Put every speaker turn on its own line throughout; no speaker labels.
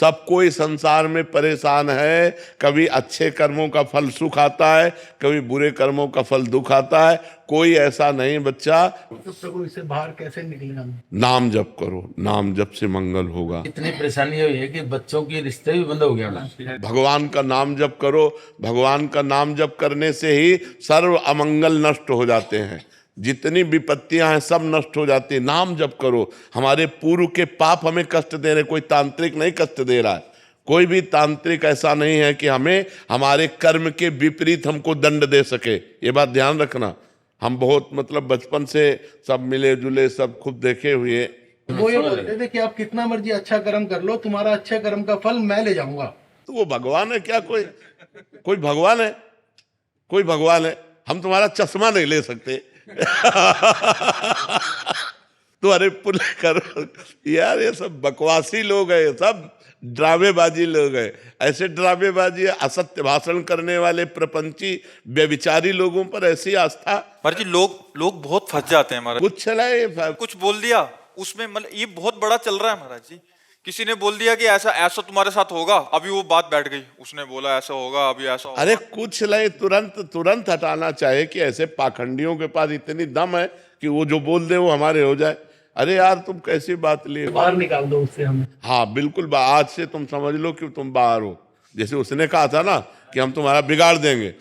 सब कोई संसार में परेशान है, कभी अच्छे कर्मों का फल सुख आता है, कभी बुरे कर्मों का फल दुख आता है। कोई ऐसा नहीं बच्चा।
तो प्रभु इससे बाहर कैसे निकलेगा?
नाम जप करो, नाम जप से मंगल होगा।
इतनी परेशानी हुई है कि बच्चों के रिश्ते भी बंद हो गया।
भगवान का नाम जप करो, भगवान का नाम जप करने से ही सर्व अमंगल नष्ट हो जाते हैं, जितनी विपत्तियां हैं सब नष्ट हो जाती है। नाम जप करो। हमारे पूर्व के पाप हमें कष्ट दे रहे, कोई तांत्रिक नहीं कष्ट दे रहा है। कोई भी तांत्रिक ऐसा नहीं है कि हमें हमारे कर्म के विपरीत हमको दंड दे सके। ये बात ध्यान रखना। हम बहुत मतलब बचपन से सब मिले जुले, सब खुद देखे हुए।
वो ये बोलते थे कि आप कितना मर्जी अच्छा कर्म कर लो, तुम्हारा अच्छे कर्म का फल मैं ले जाऊंगा।
तो वो भगवान है क्या? कोई भगवान है? कोई भगवान है? हम तुम्हारा चश्मा नहीं ले सकते। तो अरे पुण्य करो यार, ये सब बकवासी लोग हैं, ये सब ड्रामेबाजी लोग हैं। ऐसे ड्रामेबाजी, असत्य भाषण करने वाले प्रपंची व्यभिचारी लोगों पर ऐसी आस्था।
महाराज जी लोग बहुत फंस जाते हैं महाराज।
कुछ चलाए,
कुछ बोल दिया उसमें, मतलब ये बहुत बड़ा चल रहा है महाराज जी। किसी ने बोल दिया कि ऐसा ऐसा तुम्हारे साथ होगा, अभी वो बात बैठ गई, उसने बोला ऐसा होगा, अभी ऐसा होगा।
अरे कुछ नहीं, तुरंत हटाना चाहिए कि ऐसे पाखंडियों के पास इतनी दम है कि वो जो बोल दे वो हमारे हो जाए। अरे यार तुम कैसी बात लिए?
बाहर निकाल दो उससे हमें।
हाँ बिल्कुल, आज से तुम समझ लो कि तुम बाहर हो। जैसे उसने कहा था ना कि हम तुम्हारा बिगाड़ देंगे,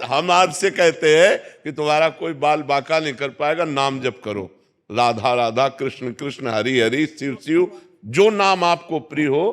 हम आज से कहते हैं कि तुम्हारा कोई बाल बाका नहीं कर पाएगा। नाम जप करो, राधा राधा, कृष्ण कृष्ण, हरि हरि, शिव शिव, जो नाम आपको प्रिय हो।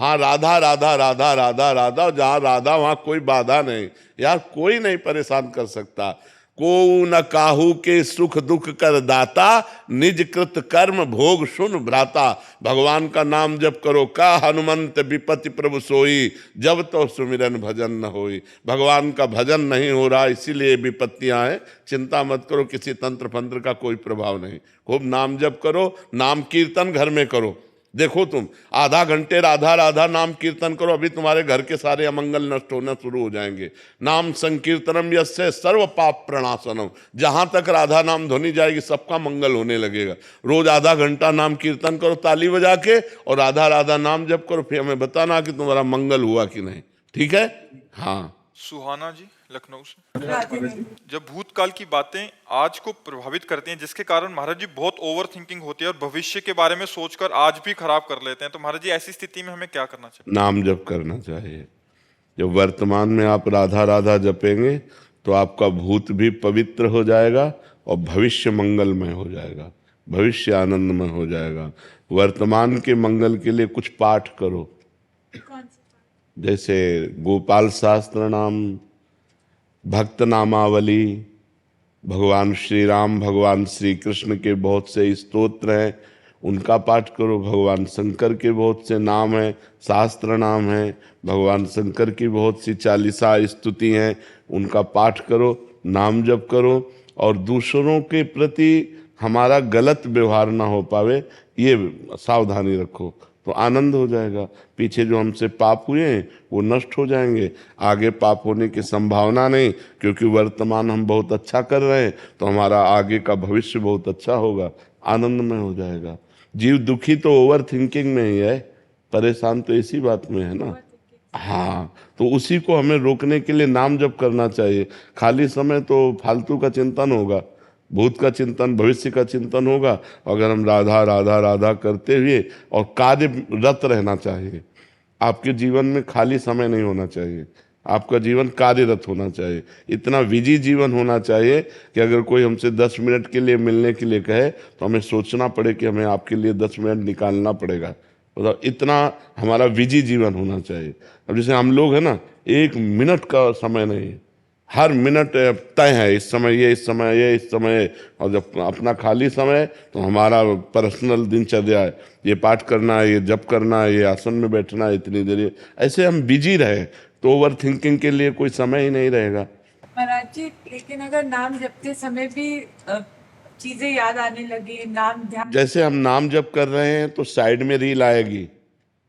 हाँ, राधा राधा राधा राधा राधा, जहाँ राधा वहाँ कोई बाधा नहीं। यार कोई नहीं परेशान कर सकता। को न काहू के सुख दुख कर दाता, निज कृत कर्म भोग सुन भ्राता। भगवान का नाम जप करो। का हनुमंत विपति प्रभु सोई, जब तो सुमिरन भजन न होई। भगवान का भजन नहीं हो रहा, इसीलिए विपत्तियां हैं। चिंता मत करो, किसी तंत्र फंत्र का कोई प्रभाव नहीं। खूब नाम जप करो, नाम कीर्तन घर में करो। देखो तुम आधा घंटे राधा राधा नाम कीर्तन करो, अभी तुम्हारे घर के सारे अमंगल नष्ट होना शुरू हो जाएंगे। नाम संकीर्तनम यस्य सर्व पाप प्रणाशनम, जहां तक राधा नाम ध्वनि जाएगी सबका मंगल होने लगेगा। रोज आधा घंटा नाम कीर्तन करो ताली बजा के, और राधा राधा नाम जप करो, फिर हमें बताना कि तुम्हारा मंगल हुआ कि नहीं। ठीक है? हाँ।
सुहाना जी लखनऊ से। जब भूतकाल की बातें आज को प्रभावित करती हैं, जिसके कारण महाराज जी बहुत ओवर थिंकिंग होती है और भविष्य के बारे में सोचकर आज भी खराब कर लेते हैं, तो महाराज जी ऐसी स्थिति में हमें क्या करना चाहिए?
नाम जप करना चाहिए। जब वर्तमान में आप राधा राधा जपेंगे तो आपका भूत भी पवित्र हो जाएगा और भविष्य मंगलमय हो जाएगा, भविष्य आनंदमय हो जाएगा। वर्तमान के मंगल के लिए कुछ पाठ करो, जैसे गोपाल शास्त्र नाम, भक्त नामावली, भगवान श्री राम भगवान श्री कृष्ण के बहुत से स्तोत्र हैं, उनका पाठ करो। भगवान शंकर के बहुत से नाम हैं, शास्त्र नाम हैं। भगवान शंकर की बहुत सी 40 स्तुति हैं, उनका पाठ करो, नाम जप करो। और दूसरों के प्रति हमारा गलत व्यवहार ना हो पावे, ये सावधानी रखो, तो आनंद हो जाएगा। पीछे जो हमसे पाप हुए हैं वो नष्ट हो जाएंगे, आगे पाप होने की संभावना नहीं, क्योंकि वर्तमान हम बहुत अच्छा कर रहे हैं, तो हमारा आगे का भविष्य बहुत अच्छा होगा, आनंदमय हो जाएगा। जीव दुखी तो ओवर थिंकिंग में ही है, परेशान तो इसी बात में है ना। हाँ, तो उसी को हमें रोकने के लिए नाम जप करना चाहिए। खाली समय तो फालतू का चिंतन होगा, भूत का चिंतन, भविष्य का चिंतन होगा। अगर हम राधा राधा राधा करते हुए और कार्यरत रहना चाहिए। आपके जीवन में खाली समय नहीं होना चाहिए, आपका जीवन कार्यरत होना चाहिए। इतना विजी जीवन होना चाहिए कि अगर कोई हमसे 10 मिनट के लिए मिलने के लिए कहे तो हमें सोचना पड़े कि हमें आपके लिए 10 मिनट निकालना पड़ेगा। मतलब इतना हमारा विजी जीवन होना चाहिए। अब जैसे हम लोग हैं ना, 1 मिनट का समय नहीं, हर मिनट तय है, इस समय ये, इस समय ये, इस समय। और जब अपना खाली समय तो हमारा पर्सनल दिनचर्या है, ये पाठ करना है, ये जप करना है, ये आसन में बैठना है इतनी देर। ऐसे हम बिजी रहे तो ओवर थिंकिंग के लिए कोई समय ही नहीं रहेगा।
महाराज जी, लेकिन अगर नाम जपते समय भी चीजें याद आने लगी, नाम ध्यान, जैसे
हम नाम जप कर रहे हैं तो साइड में रील आएगी,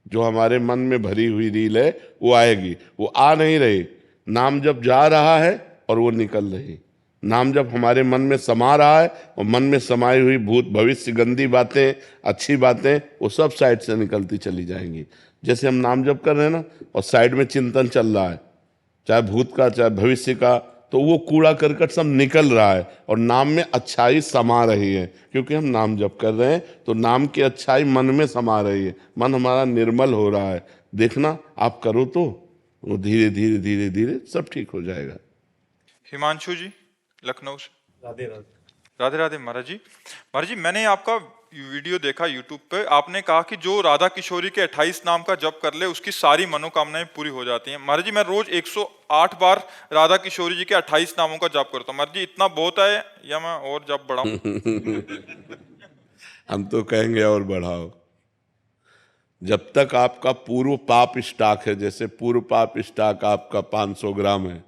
जो हमारे मन में भरी हुई रील है वो आएगी, वो आ नहीं रही। नाम जप जा रहा है और वो निकल रही। नाम जप हमारे मन में समा रहा है और मन में समाई हुई भूत भविष्य गंदी बातें, अच्छी बातें, वो सब साइड से निकलती चली जाएंगी। जैसे हम नाम जप कर रहे हैं ना, और साइड में चिंतन चल रहा है, चाहे भूत का चाहे भविष्य का, तो वो कूड़ा करकट सब निकल रहा है और नाम में अच्छाई समा रही है। क्योंकि हम नाम जप कर रहे हैं तो नाम की अच्छाई मन में समा रही है, मन हमारा निर्मल हो रहा है। देखना आप करो तो वो धीरे धीरे धीरे धीरे सब ठीक हो जाएगा।
हिमांशु जी लखनऊ से। राधे राधे महाराज जी। महाराज जी, मैंने आपका वीडियो देखा यूट्यूब पे, आपने कहा कि जो राधा किशोरी के 28 नाम का जप कर ले उसकी सारी मनोकामनाएं पूरी हो जाती हैं। महाराज जी, मैं रोज 108 बार राधा किशोरी जी के 28 नामों का जप करता हूँ। महाराज जी, इतना बहुत है या मैं और जप बढ़ाऊं?
हम तो कहेंगे और बढ़ाओ। जब तक आपका पूर्व पाप स्टॉक है, जैसे पूर्व पाप स्टॉक आपका 500 ग्राम है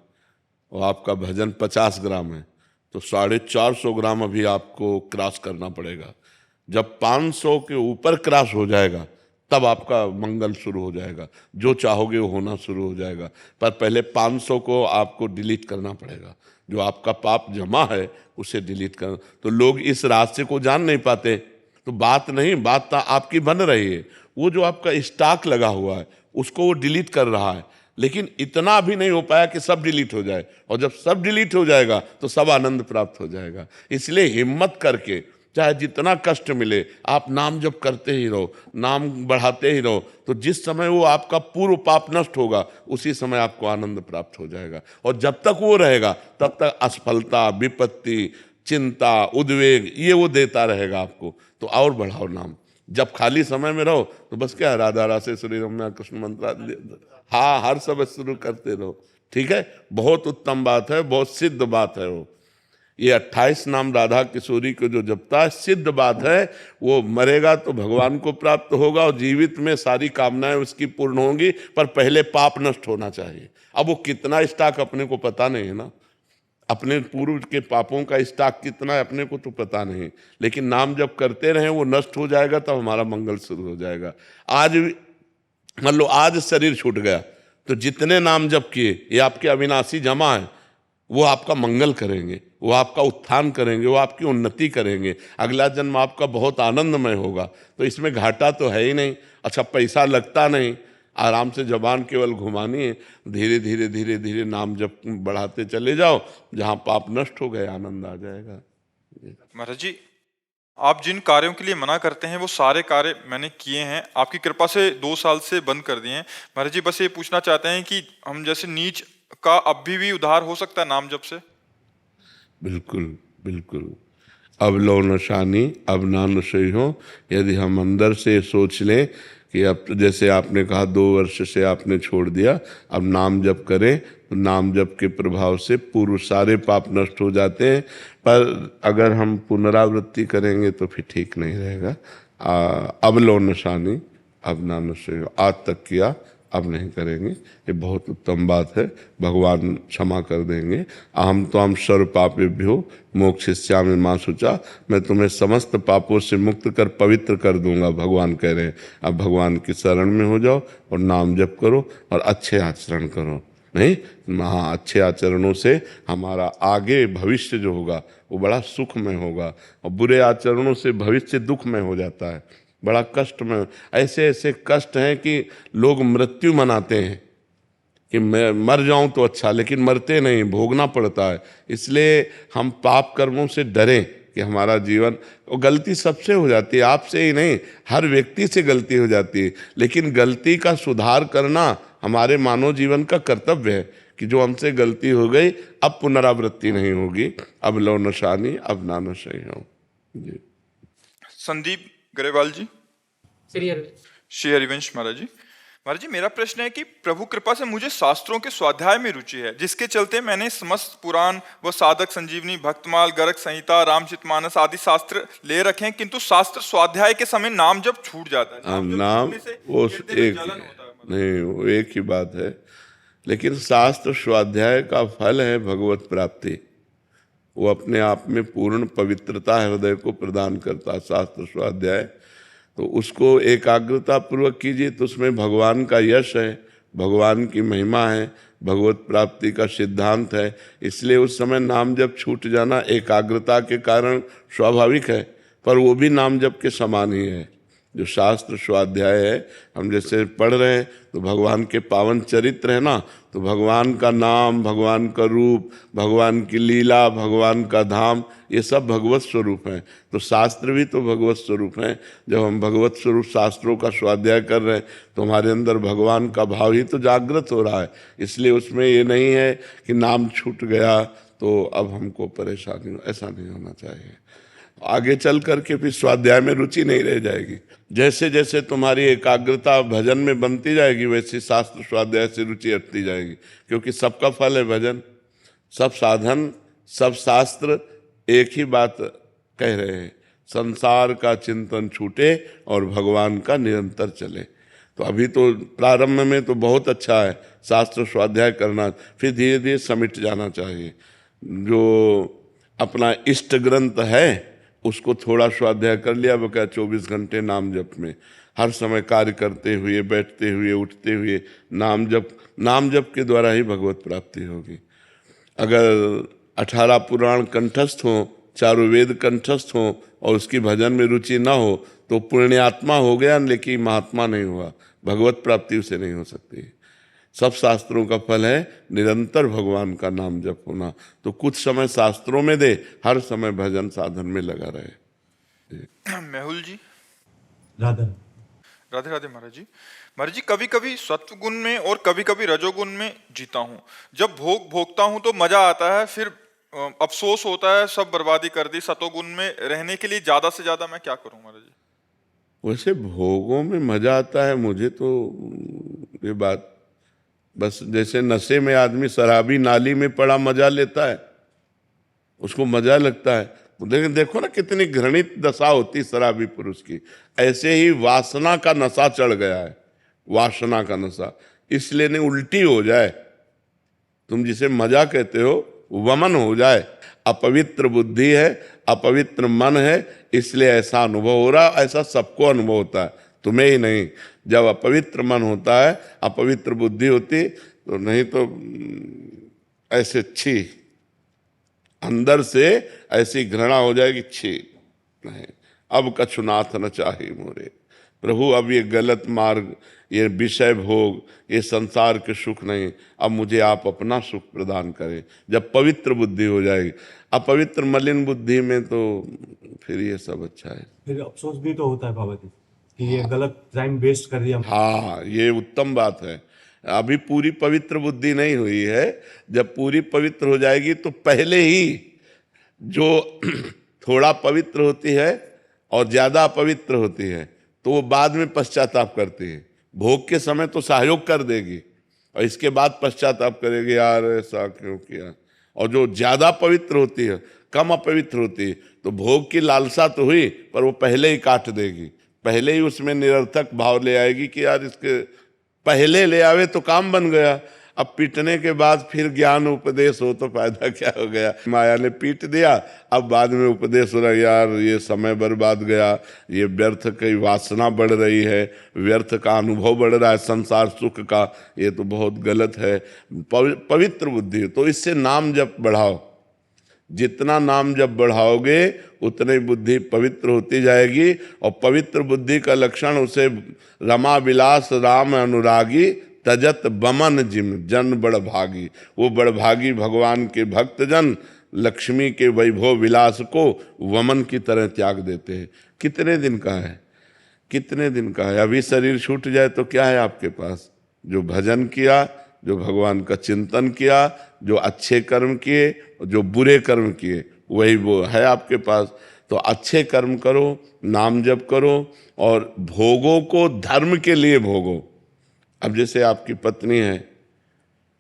और आपका भजन 50 ग्राम है, तो 450 ग्राम अभी आपको क्रॉस करना पड़ेगा। जब 500 के ऊपर क्रॉस हो जाएगा तब आपका मंगल शुरू हो जाएगा, जो चाहोगे वो होना शुरू हो जाएगा। पर पहले 500 को आपको डिलीट करना पड़ेगा, जो आपका पाप जमा है उसे डिलीट करना। तो लोग इस रास्ते को जान नहीं पाते, तो बात नहीं, बात आपकी बन रही है। वो जो आपका स्टॉक लगा हुआ है उसको वो डिलीट कर रहा है, लेकिन इतना भी नहीं हो पाया कि सब डिलीट हो जाए। और जब सब डिलीट हो जाएगा तो सब आनंद प्राप्त हो जाएगा। इसलिए हिम्मत करके, चाहे जितना कष्ट मिले, आप नाम जप करते ही रहो, नाम बढ़ाते ही रहो। तो जिस समय वो आपका पूर्व पाप नष्ट होगा उसी समय आपको आनंद प्राप्त हो जाएगा। और जब तक वो रहेगा तब तक असफलता, विपत्ति, चिंता, उद्वेग ये वो देता रहेगा आपको। तो और बढ़ाओ नाम। जब खाली समय में रहो तो बस क्या, राधा रासे श्री रम्या कृष्ण मंत्र, हाँ, हर सब शुरू करते रहो। ठीक है, बहुत उत्तम बात है, बहुत सिद्ध बात है वो। ये 28 नाम राधा किशोरी को जो जपता है, सिद्ध बात है। वो मरेगा तो भगवान को प्राप्त होगा और जीवित में सारी कामनाएं उसकी पूर्ण होंगी, पर पहले पाप नष्ट होना चाहिए। अब वो कितना स्टॉक अपने को पता नहीं है ना, अपने पूर्व के पापों का स्टॉक कितना है अपने को तो पता नहीं, लेकिन नाम जब करते रहें वो नष्ट हो जाएगा, तब हमारा मंगल शुरू हो जाएगा। आज मान लो आज शरीर छूट गया तो जितने नाम जप किए ये आपके अविनाशी जमा है, वो आपका मंगल करेंगे, वो आपका उत्थान करेंगे, वो आपकी उन्नति करेंगे। अगला जन्म आपका बहुत आनंदमय होगा। तो इसमें घाटा तो है ही नहीं। अच्छा, पैसा लगता नहीं, आराम से जबान केवल घुमानी है। धीरे धीरे धीरे धीरे नाम जप बढ़ाते चले जाओ, जहाँ पाप नष्ट हो गए आनंद आ जाएगा।
महाराज जी, आप जिन कार्यों के लिए मना करते हैं वो सारे कार्य मैंने किए हैं, आपकी कृपा से 2 साल से बंद कर दिए हैं। महाराज जी, बस ये पूछना चाहते हैं कि हम जैसे नीच का अभी भी उद्धार हो सकता है नाम जप से?
बिल्कुल बिल्कुल। अब लो नशानी अब ना नशे हो। यदि हम अंदर से सोच लें कि अब जैसे आपने कहा 2 वर्ष से आपने छोड़ दिया, अब नाम जप करें तो नाम जप के प्रभाव से पूर्व सारे पाप नष्ट हो जाते हैं। पर अगर हम पुनरावृत्ति करेंगे तो फिर ठीक नहीं रहेगा। अब लो नशानी अब ना नशे हो, आज तक किया अब नहीं करेंगे, ये बहुत उत्तम बात है। भगवान क्षमा कर देंगे। अहम त्वाम सर्व पापेभ्यो मोक्षयिष्यामि मा शुचा, मैं तुम्हें समस्त पापों से मुक्त कर पवित्र कर दूंगा, भगवान कह रहे हैं। अब भगवान की शरण में हो जाओ और नाम जप करो और अच्छे आचरण करो। नहीं, हाँ, अच्छे आचरणों से हमारा आगे भविष्य जो होगा वो बड़ा सुखमय होगा, और बुरे आचरणों से भविष्य दुखमय हो जाता है, बड़ा कष्ट में। ऐसे ऐसे कष्ट हैं कि लोग मृत्यु मनाते हैं कि मैं मर जाऊं तो अच्छा, लेकिन मरते नहीं, भोगना पड़ता है। इसलिए हम पाप कर्मों से डरें कि हमारा जीवन, और गलती सबसे हो जाती है, आपसे ही नहीं, हर व्यक्ति से गलती हो जाती है। लेकिन गलती का सुधार करना हमारे मानव जीवन का कर्तव्य है कि जो हमसे गलती हो गई अब पुनरावृत्ति नहीं होगी। अब लो नशानी अब ना नशे हो। जी।
संदीप गरेवाल जी। श्री हरिवंश महाराज जी। महाराज जी, मेरा प्रश्न है कि प्रभु कृपा से मुझे शास्त्रों के स्वाध्याय में रुचि है, जिसके चलते मैंने समस्त पुराण व साधक संजीवनी, भक्तमाल, गर्ग संहिता, रामचरितमानस आदि शास्त्र ले रखे हैं, किंतु शास्त्र स्वाध्याय के समय नाम जब छूट जाता है।
नाम वो एक नहीं, वो एक ही बात है। लेकिन शास्त्र स्वाध्याय का फल है भगवत प्राप्ति। वो अपने आप में पूर्ण पवित्रता हृदय को प्रदान करता है शास्त्र स्वाध्याय। तो उसको एकाग्रता पूर्वक कीजिए तो उसमें भगवान का यश है, भगवान की महिमा है, भगवत प्राप्ति का सिद्धांत है। इसलिए उस समय नाम जप छूट जाना एकाग्रता के कारण स्वाभाविक है, पर वो भी नाम जप के समान ही है। जो शास्त्र स्वाध्याय है, हम जैसे पढ़ रहे हैं तो भगवान के पावन चरित्र है ना, तो भगवान का नाम, भगवान का रूप, भगवान की लीला, भगवान का धाम, ये सब भगवत स्वरूप हैं। तो शास्त्र भी तो भगवत स्वरूप हैं। जब हम भगवत स्वरूप शास्त्रों का स्वाध्याय कर रहे हैं तो हमारे अंदर भगवान का भाव ही तो जागृत हो रहा है। इसलिए उसमें ये नहीं है कि नाम छूट गया तो अब हमको परेशानी हो, ऐसा नहीं होना चाहिए। आगे चल करके फिर स्वाध्याय में रुचि नहीं रह जाएगी। जैसे जैसे तुम्हारी एकाग्रता भजन में बनती जाएगी वैसे शास्त्र स्वाध्याय से रुचि हटती जाएगी, क्योंकि सबका फल है भजन। सब साधन, सब शास्त्र एक ही बात कह रहे हैं, संसार का चिंतन छूटे और भगवान का निरंतर चले। तो अभी तो प्रारंभ में तो बहुत अच्छा है शास्त्र स्वाध्याय करना, फिर धीरे धीरे समिट जाना चाहिए। जो अपना इष्ट ग्रंथ है उसको थोड़ा स्वाध्याय कर लिया, बकाया 24 घंटे नाम जप में हर समय कार्य करते हुए, बैठते हुए, उठते हुए नाम जप के द्वारा ही भगवत प्राप्ति होगी। अगर 18 पुराण कंठस्थ हो, चारों वेद कंठस्थ हो और उसकी भजन में रुचि ना हो तो पुण्यात्मा हो गया लेकिन महात्मा नहीं हुआ, भगवत प्राप्ति उसे नहीं हो सकती। सब शास्त्रों का फल है निरंतर भगवान का नाम जप होना। तो कुछ समय शास्त्रों में दे, हर समय भजन साधन में लगा रहे।
मेहुल जी।
राधा
राधे राधे महाराज जी। महाराज जी, कभी कभी सत्व गुण में और कभी कभी रजोगुण में जीता हूँ। जब भोगता हूँ तो मजा आता है, फिर अफसोस होता है सब बर्बादी कर दी। सतोगुण में रहने के लिए ज्यादा से ज्यादा मैं क्या करूँ महाराज जी?
वैसे भोगों में मजा आता है, मुझे तो ये बात बस जैसे नशे में आदमी शराबी नाली में पड़ा मजा लेता है, उसको मजा लगता है। लेकिन देखो ना कितनी घृणित दशा होती शराबी पुरुष की। ऐसे ही वासना का नशा चढ़ गया है, वासना का नशा, इसलिए नहीं उल्टी हो जाए, तुम जिसे मजा कहते हो वमन हो जाए। अपवित्र बुद्धि है, अपवित्र मन है, इसलिए ऐसा अनुभव हो रहा। ऐसा सबको अनुभव होता है, तुम्हें ही नहीं। जब अपवित्र मन होता है, अपवित्र बुद्धि होती तो नहीं तो ऐसे छी, अंदर से ऐसी घृणा हो जाएगी, छी नहीं अब कछुनाथ न चाहे मोरे प्रभु, अब ये गलत मार्ग, ये विषय भोग, ये संसार के सुख नहीं, अब मुझे आप अपना सुख प्रदान करें। जब पवित्र बुद्धि हो जाएगी, अपवित्र मलिन बुद्धि में तो फिर ये सब अच्छा है।
फिर अफसोस भी तो होता है बाबा जी कि ये गलत टाइम वेस्ट कर दिया।
हाँ, ये उत्तम बात है। अभी पूरी पवित्र बुद्धि नहीं हुई है। जब पूरी पवित्र हो जाएगी तो पहले ही जो थोड़ा पवित्र होती है और ज्यादा अपवित्र होती है तो वो बाद में पश्चाताप करती है। भोग के समय तो सहयोग कर देगी और इसके बाद पश्चाताप करेगी, यार ऐसा क्यों किया। और जो ज्यादा पवित्र होती है, कम अपवित्र होती है, तो भोग की लालसा तो हुई पर वो पहले ही काट देगी, पहले ही उसमें निरर्थक भाव ले आएगी कि यार इसके पहले ले आवे तो काम बन गया। अब पीटने के बाद फिर ज्ञान उपदेश हो तो फायदा क्या हो गया। माया ने पीट दिया, अब बाद में उपदेश हो रहा है, यार ये समय बर्बाद गया, ये व्यर्थ की वासना बढ़ रही है, व्यर्थ का अनुभव बढ़ रहा है संसार सुख का, ये तो बहुत गलत है। पवित्र बुद्धि तो इससे नाम जप बढ़ाओ, जितना नाम जप बढ़ाओगे उतनी बुद्धि पवित्र होती जाएगी। और पवित्र बुद्धि का लक्षण उसे रमा विलास राम अनुरागी तजत बमन जिम जन बड़भागी। वो बड़भागी भगवान के भक्तजन लक्ष्मी के वैभव विलास को वमन की तरह त्याग देते हैं। कितने दिन का है, कितने दिन का है। अभी शरीर छूट जाए तो क्या है आपके पास? जो भजन किया, जो भगवान का चिंतन किया, जो अच्छे कर्म किए, जो बुरे कर्म किए, वही वो है आपके पास। तो अच्छे कर्म करो, नाम जप करो और भोगों को धर्म के लिए भोगो। अब जैसे आपकी पत्नी है,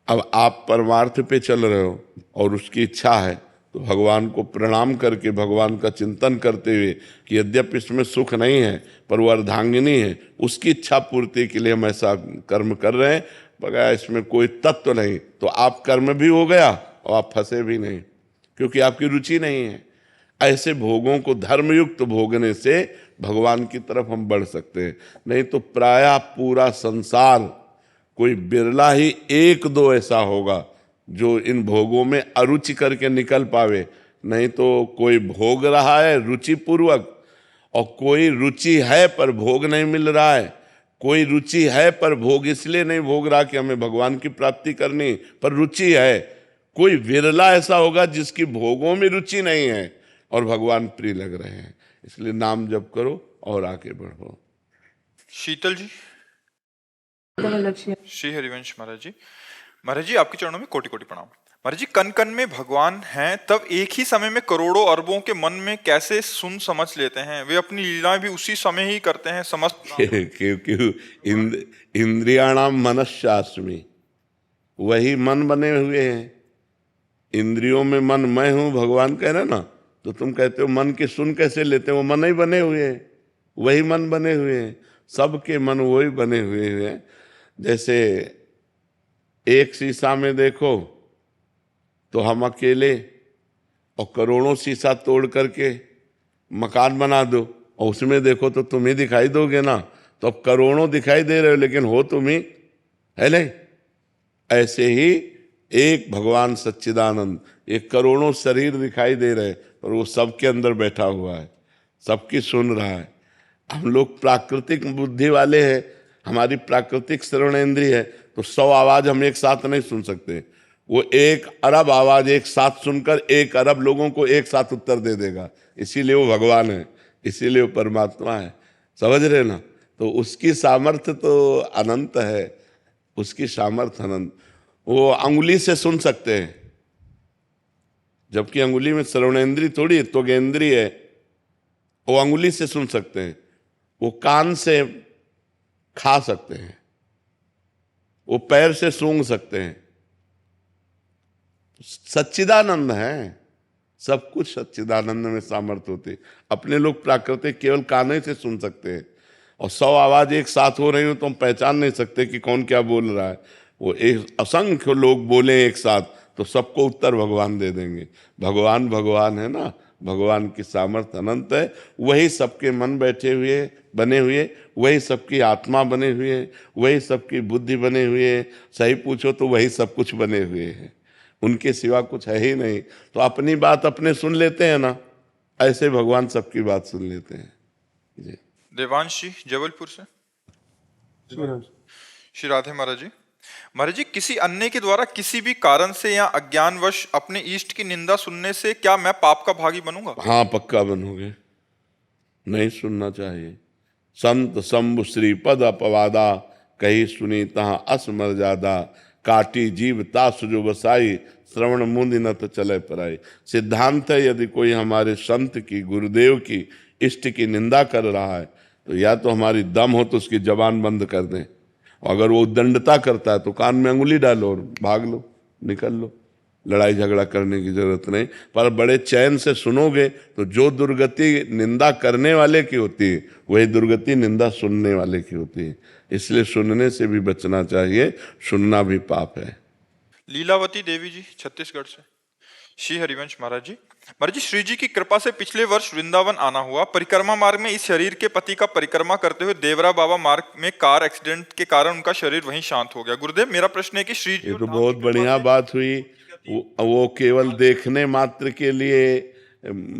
अब आप परमार्थ पे चल रहे हो और उसकी इच्छा है तो भगवान को प्रणाम करके, भगवान का चिंतन करते हुए कि यद्यपि इसमें सुख नहीं है पर वो अर्धांगिनी है, उसकी इच्छा पूर्ति के लिए हम ऐसा कर्म कर रहे हैं, बगैर इसमें कोई तत्व नहीं, तो आप कर्म भी हो गया और आप फंसे भी नहीं, क्योंकि आपकी रुचि नहीं है। ऐसे भोगों को धर्मयुक्त भोगने से भगवान की तरफ हम बढ़ सकते हैं। नहीं तो प्रायः पूरा संसार, कोई बिरला ही एक दो ऐसा होगा जो इन भोगों में अरुचि करके निकल पावे। नहीं तो कोई भोग रहा है रुचिपूर्वक और कोई रुचि है पर भोग नहीं मिल रहा है, कोई रुचि है पर भोग इसलिए नहीं भोग रहा कि हमें भगवान की प्राप्ति करनी, पर रुचि है। कोई विरला ऐसा होगा जिसकी भोगों में रुचि नहीं है और भगवान प्रिय लग रहे हैं। इसलिए नाम जप करो और आगे बढ़ो।
शीतल जी। श्री हरिवंश महाराज जी। महाराज जी आपके चरणों में कोटि कोटि प्रणाम। महाराज जी कन कन में भगवान हैं, तब एक ही समय में करोड़ों अरबों के मन में कैसे सुन समझ लेते हैं? वे अपनी लीलाएं भी उसी समय ही करते हैं समस्त।
क्योंकि इंद्रियाणाम मनश्चास्मि, वही मन बने हुए हैं। इंद्रियों में मन मैं हूं, भगवान कह रहे ना, तो तुम कहते हो मन की सुन कैसे लेते हैं? वो मन ही बने हुए हैं, वही मन बने हुए हैं, सबके मन वही बने हुए हैं। जैसे एक शीशा में देखो तो हम अकेले, और करोड़ों शीशा तोड़ करके मकान बना दो और उसमें देखो तो तुम ही दिखाई दोगे ना। तो अब करोड़ों दिखाई दे रहे हो लेकिन हो तुम ही, है नहीं? ऐसे ही एक भगवान सच्चिदानंद, एक करोड़ों शरीर दिखाई दे रहे और वो सबके अंदर बैठा हुआ है, सबकी सुन रहा है। हम लोग प्राकृतिक बुद्धि वाले हैं, हमारी प्राकृतिक श्रवणेंद्रिय है, तो 100 आवाज हम एक साथ नहीं सुन सकते। वो 1 अरब आवाज एक साथ सुनकर 1 अरब लोगों को एक साथ उत्तर दे देगा। इसीलिए वो भगवान है, इसीलिए वो परमात्मा है। समझ रहे ना? तो उसकी सामर्थ्य तो अनंत है, उसकी सामर्थ्य अनंत। वो अंगुली से सुन सकते हैं, जबकि अंगुली में श्रवणेंद्रिय थोड़ी त्वगेंद्रिय है, वो अंगुली से सुन सकते हैं। वो कान से खा सकते हैं, वो पैर से सूंघ सकते हैं। सच्चिदानंद है, सब कुछ सच्चिदानंद में सामर्थ्य होती है। अपने लोग प्राकृतिक केवल काने से सुन सकते हैं, और 100 आवाज एक साथ हो रही हो तो हम पहचान नहीं सकते कि कौन क्या बोल रहा है। वो एक असंख्य लोग बोले एक साथ तो सबको उत्तर भगवान दे देंगे। भगवान भगवान है ना, भगवान की सामर्थ्य अनंत है। वही सबके मन बैठे हुए बने हुए, वही सबकी आत्मा बने हुए, वही सबकी बुद्धि बने हुए। सही पूछो तो वही सब कुछ बने हुए हैं, उनके सिवा कुछ है ही नहीं। तो अपनी बात अपने सुन लेते हैं ना, ऐसे भगवान सबकी बात सुन लेते हैं जी।
देवांश जी जबलपुर से। श्री राधे महाराज जी। महाराज जी किसी अन्य के द्वारा किसी भी कारण से या अज्ञानवश अपने इष्ट की निंदा सुनने से क्या मैं पाप का भागी बनूंगा?
हाँ, पक्का बनोगे। नहीं सुनना चाहिए। संत शंभु श्री पद अपवादा, कही सुनी तहाँ असमर्यादा, काटी जीव तासु जो बसाई, श्रवण मुंदि न तो चले पराई। सिद्धांत है, यदि कोई हमारे संत की, गुरुदेव की, इष्ट की निंदा कर रहा है तो या तो हमारी दम हो तो उसकी जबान बंद कर दें, और अगर वो उद्दंडता करता है तो कान में अंगुली डालो और भाग लो, निकल लो। लड़ाई झगड़ा करने की जरूरत नहीं, पर बड़े चैन से सुनोगे तो जो दुर्गति निंदा करने वाले की होती है वही दुर्गति निंदा सुनने वाले की होती है। इसलिए सुनने से भी बचना चाहिए, सुनना भी पाप है।
लीलावती देवी जी छत्तीसगढ़ से। श्री हरिवंश महाराज जी। महाराज जी श्री जी की कृपा से पिछले वर्ष वृंदावन आना हुआ। परिक्रमा मार्ग में इस शरीर के पति का परिक्रमा करते हुए देवरा बाबा मार्ग में कार एक्सीडेंट के कारण उनका शरीर वहीं शांत हो गया। गुरुदेव मेरा प्रश्न है कि श्री जी,
ये तो बहुत बढ़िया बात हुई। वो केवल देखने मात्र के लिए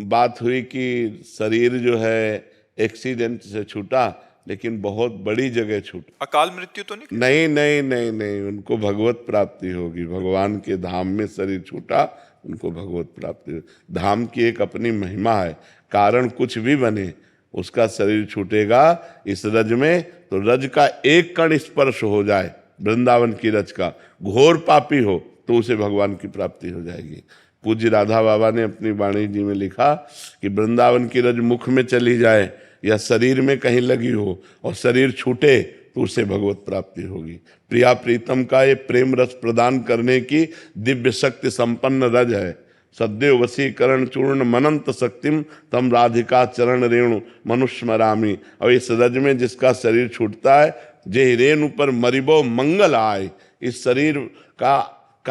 बात हुई कि शरीर जो है एक्सीडेंट से छूटा, लेकिन बहुत बड़ी जगह छूटा।
अकाल मृत्यु तो नहीं?
नहीं नहीं नहीं नहीं, उनको भगवत प्राप्ति होगी। भगवान के धाम में शरीर छूटा, उनको भगवत प्राप्ति होगी। धाम की एक अपनी महिमा है, कारण कुछ भी बने उसका शरीर छूटेगा। इस रज में तो रज का एक कण स्पर्श हो जाए, वृंदावन की रज का, घोर पापी हो तो उसे भगवान की प्राप्ति हो जाएगी। पूज्य राधा बाबा ने अपनी वाणी जी में लिखा कि वृंदावन की रज मुख में चली जाए या शरीर में कहीं लगी हो और शरीर छूटे तो उसे भगवत प्राप्ति होगी। प्रिया प्रीतम का ये प्रेम रस प्रदान करने की दिव्य शक्ति संपन्न रज है। सद्यो वशीकरण चूर्ण मनंत शक्तिम तम राधिका चरण रेणु मनुष्मरामी। और इस रज में जिसका शरीर छूटता है, जे रेणु पर मरिबो मंगल आए। इस शरीर का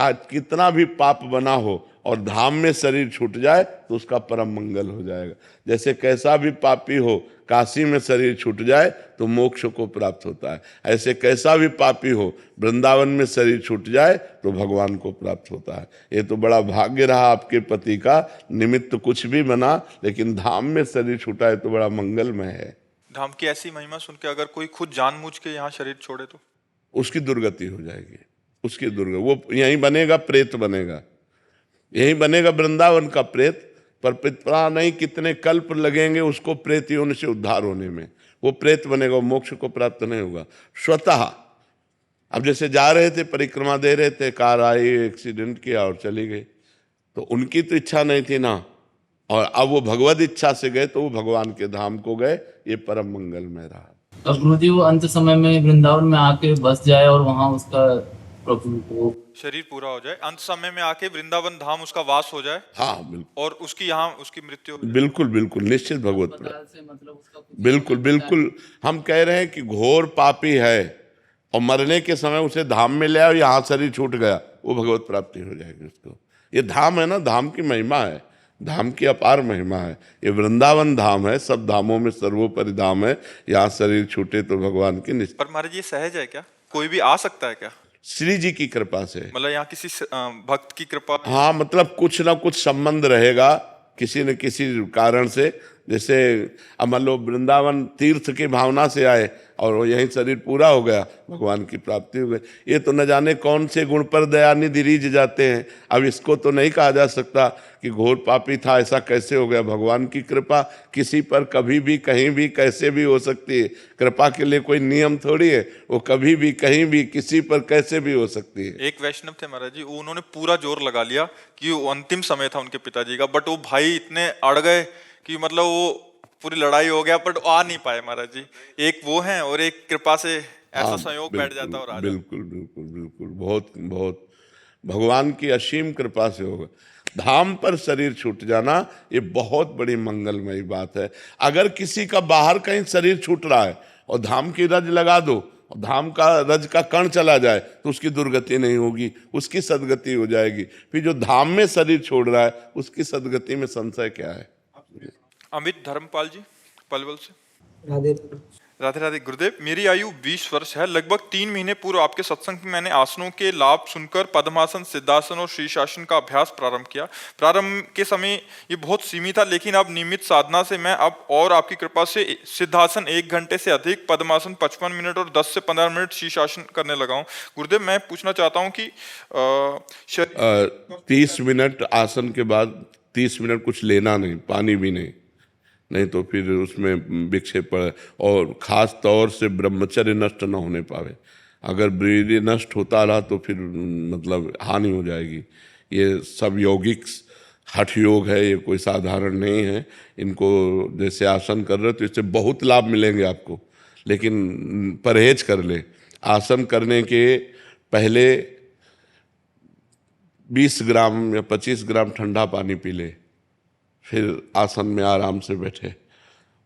कितना भी पाप बना हो और धाम में शरीर छूट जाए तो उसका परम मंगल हो जाएगा। जैसे कैसा भी पापी हो काशी में शरीर छूट जाए तो मोक्ष को प्राप्त होता है, ऐसे कैसा भी पापी हो वृंदावन में शरीर छूट जाए तो भगवान को प्राप्त होता है। ये तो बड़ा भाग्य रहा आपके पति का, निमित्त कुछ भी बना लेकिन धाम में शरीर छूटा है तो बड़ा मंगलमय है।
धाम की ऐसी महिमा सुन के अगर कोई खुद जानबूझ के यहाँ शरीर छोड़े तो
उसकी दुर्गति हो जाएगी, उसकी दुर्गति, वो यहीं बनेगा, प्रेत बनेगा, यहीं बनेगा वृंदावन का प्रेत। पर पता नहीं कितने कल्प लगेंगे उसको प्रेत योनि से उद्धार होने में, वो प्रेत बनेगा, वो मोक्ष को प्राप्त नहीं होगा स्वतः। अब जैसे जा रहे थे, परिक्रमा दे रहे थे, कार आई, एक्सीडेंट किया और चली गई, तो उनकी तो इच्छा नहीं थी ना, और अब वो भगवत इच्छा से गए तो वो भगवान के धाम को गए, ये परम मंगलमय रहा।
अब गुरुजी वो अंत समय में वृंदावन में आके बस जाए और वहाँ उसका प्रभु को
शरीर पूरा हो जाए, अंत समय में आके वृंदावन धाम उसका वास हो जाए,
हाँ बिल्कुल,
और उसकी यहाँ उसकी मृत्यु हो जाए।
बिल्कुल बिल्कुल निश्चित भगवत प्राप्त,
से मतलब उसका कुछ
बिल्कुल बिल्कुल। हम कह रहे हैं कि घोर पापी है और मरने के समय उसे धाम में ले आओ, यहाँ शरीर छूट गया, वो भगवत प्राप्ति हो जाएगी उसको। ये धाम है ना, धाम की महिमा है, धाम की अपार महिमा है। ये वृंदावन धाम है, सब धामों में सर्वोपरि धाम है, यहाँ शरीर छूटे तो भगवान की निश्चित।
पर महाराज ये सहज है क्या, कोई भी आ सकता है क्या?
श्री जी की कृपा से,
मतलब यहाँ किसी भक्त की कृपा?
हाँ, मतलब कुछ ना कुछ संबंध रहेगा किसी न किसी कारण से। जैसे अब मान लो वृंदावन तीर्थ की भावना से आए और वो यही शरीर पूरा हो गया, भगवान की प्राप्ति हो गई। ये तो न जाने कौन से गुण पर दयानिधि रीझ जाते हैं। अब इसको तो नहीं कहा जा सकता कि घोर पापी था, ऐसा कैसे हो गया। भगवान की कृपा किसी पर कभी भी कहीं भी कैसे भी हो सकती है। कृपा के लिए कोई नियम थोड़ी है, वो कभी भी कहीं भी किसी पर कैसे भी हो सकती है।
एक वैष्णव थे महाराज जी, उन्होंने पूरा जोर लगा लिया कि वो अंतिम समय था उनके पिताजी का, बट वो भाई इतने अड़ गए कि मतलब वो पूरी लड़ाई हो गया, बट आ नहीं पाए महाराज जी। एक वो हैं और एक कृपा से ऐसा संयोग बैठ जाता और आ जाता।
बिल्कुल बिल्कुल बिल्कुल, बहुत बहुत भगवान की असीम कृपा से होगा। धाम पर शरीर छूट जाना ये बहुत बड़ी मंगलमयी बात है। अगर किसी का बाहर कहीं शरीर छूट रहा है और धाम की रज लगा दो और धाम का रज का कण चला जाए तो उसकी दुर्गति नहीं होगी, उसकी सदगति हो जाएगी। फिर जो धाम में शरीर छोड़ रहा है उसकी सदगति में संशय क्या है।
अमित धर्मपाल जी पलवल से।
राधे
राधे राधे गुरुदेव, मेरी आयु 20 वर्ष है। लगभग 3 महीने पूर्व आपके सत्संग में मैंने आसनों के लाभ सुनकर पद्मासन, सिद्धासन और शीर्षासन का अभ्यास प्रारंभ किया। प्रारंभ के समय ये बहुत सीमित था, लेकिन अब नियमित साधना से मैं अब और आपकी कृपा से सिद्धासन 1 घंटे से अधिक, पद्मासन 55 मिनट और 10 से 15 मिनट शीर्षासन करने लगा हूँ। गुरुदेव, मैं पूछना चाहता हूँ कि
30 मिनट आसन के बाद 30 मिनट कुछ लेना नहीं, पानी भी नहीं तो फिर उसमें विक्षेप पड़े। और ख़ास तौर से ब्रह्मचर्य नष्ट न होने पावे। अगर ब्रीडी नष्ट होता रहा तो फिर मतलब हानि हो जाएगी। ये सब यौगिक हठ योग है, ये कोई साधारण नहीं है। इनको जैसे आसन कर रहे तो इससे बहुत लाभ मिलेंगे आपको, लेकिन परहेज कर ले। आसन करने के पहले 20 ग्राम या 25 ग्राम ठंडा पानी पी ले, फिर आसन में आराम से बैठे।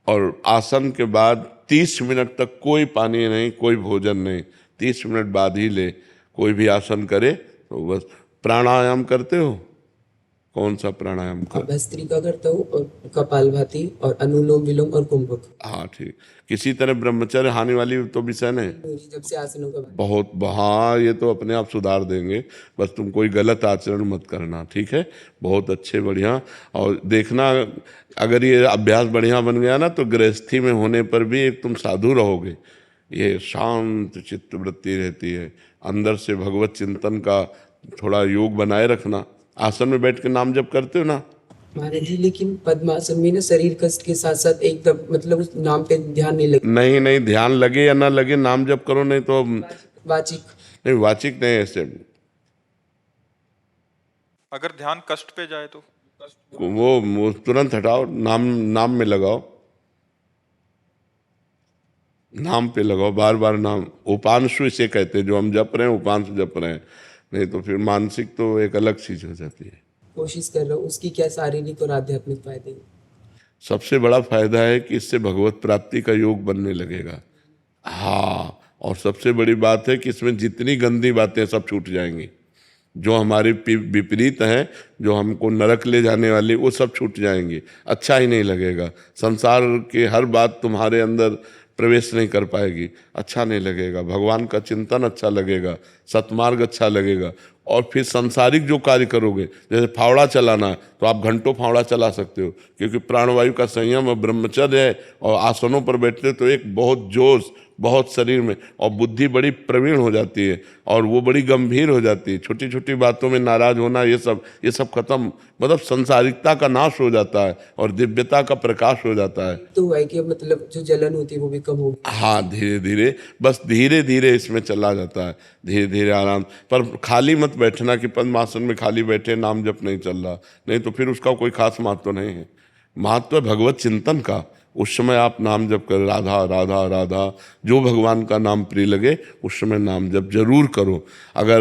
और आसन के बाद 30 मिनट तक कोई पानी नहीं, कोई भोजन नहीं, 30 मिनट बाद ही ले। कोई भी आसन करे तो बस। प्राणायाम करते हो? कौन सा प्राणायाम कर?
भस्त्रिका करता हूँ और कपालभाति और अनुलोम विलोम और कुंभक।
हाँ ठीक। किसी तरह ब्रह्मचर्य हानि वाली तो विषय नहीं।
जब से आसनों का
बहुत, हाँ, ये तो अपने आप सुधार देंगे। बस तुम कोई गलत आचरण मत करना, ठीक है? बहुत अच्छे, बढ़िया। और देखना, अगर ये अभ्यास बढ़िया बन गया ना तो गृहस्थी में होने पर भी एक तुम साधु रहोगे। ये शांत चित्त वृत्ति रहती है। अंदर से भगवत चिंतन का थोड़ा योग बनाए रखना। आसन में बैठ के नाम जप करते हो ना
महाराज जी, लेकिन पद्मासन में ना शरीर कष्ट के साथ साथ एकदम मतलब उस नाम पे ध्यान नहीं लगे।
नहीं, ध्यान लगे या ना लगे, नाम जप करो। नहीं तो
वाचिक
नहीं, वाचिक नहीं, ऐसे
अगर ध्यान कष्ट पे जाए तो
वो तुरंत हटाओ, नाम में लगाओ, नाम पे लगाओ, बार बार नाम। उपांशु इसे कहते हैं, जो हम जप रहे हैं उपांशु जप रहे हैं। नहीं तो फिर मानसिक तो एक अलग चीज हो जाती है।
कोशिश कर रहा हूँ। उसकी क्या शारीरिक और आध्यात्मिक फायदे हैं?
सबसे बड़ा फायदा है कि इससे भगवत प्राप्ति का योग बनने लगेगा। हाँ, और सबसे बड़ी बात है कि इसमें जितनी गंदी बातें सब छूट जाएंगी। जो हमारे विपरीत हैं, जो हमको नरक ले जाने वाले, वो सब छूट जाएंगे। अच्छा ही नहीं लगेगा, संसार के हर बात तुम्हारे अंदर प्रवेश नहीं कर पाएगी, अच्छा नहीं लगेगा। भगवान का चिंतन अच्छा लगेगा, सतमार्ग अच्छा लगेगा। और फिर सांसारिक जो कार्य करोगे, जैसे फावड़ा चलाना है तो आप घंटों फावड़ा चला सकते हो, क्योंकि प्राणवायु का संयम और ब्रह्मचर्य है, और आसनों पर बैठते तो एक बहुत जोश, बहुत शरीर में, और बुद्धि बड़ी प्रवीण हो जाती है, और वो बड़ी गंभीर हो जाती है। छोटी छोटी बातों में नाराज होना, ये सब खत्म, मतलब संसारिकता का नाश हो जाता है और दिव्यता का प्रकाश हो जाता है।
तो है कि मतलब जो जलन होती है वो भी कम होगी।
हाँ, धीरे धीरे, बस धीरे धीरे इसमें चला जाता है, धीरे धीरे आराम। पर खाली मत बैठना कि पद्मासन में खाली बैठे नाम जप नहीं चल रहा, नहीं तो फिर उसका कोई खास महत्व नहीं है। महत्व है भगवत चिंतन का। उस समय आप नाम जप कर, राधा राधा राधा, जो भगवान का नाम प्रिय लगे उस समय नाम जप जरूर करो। अगर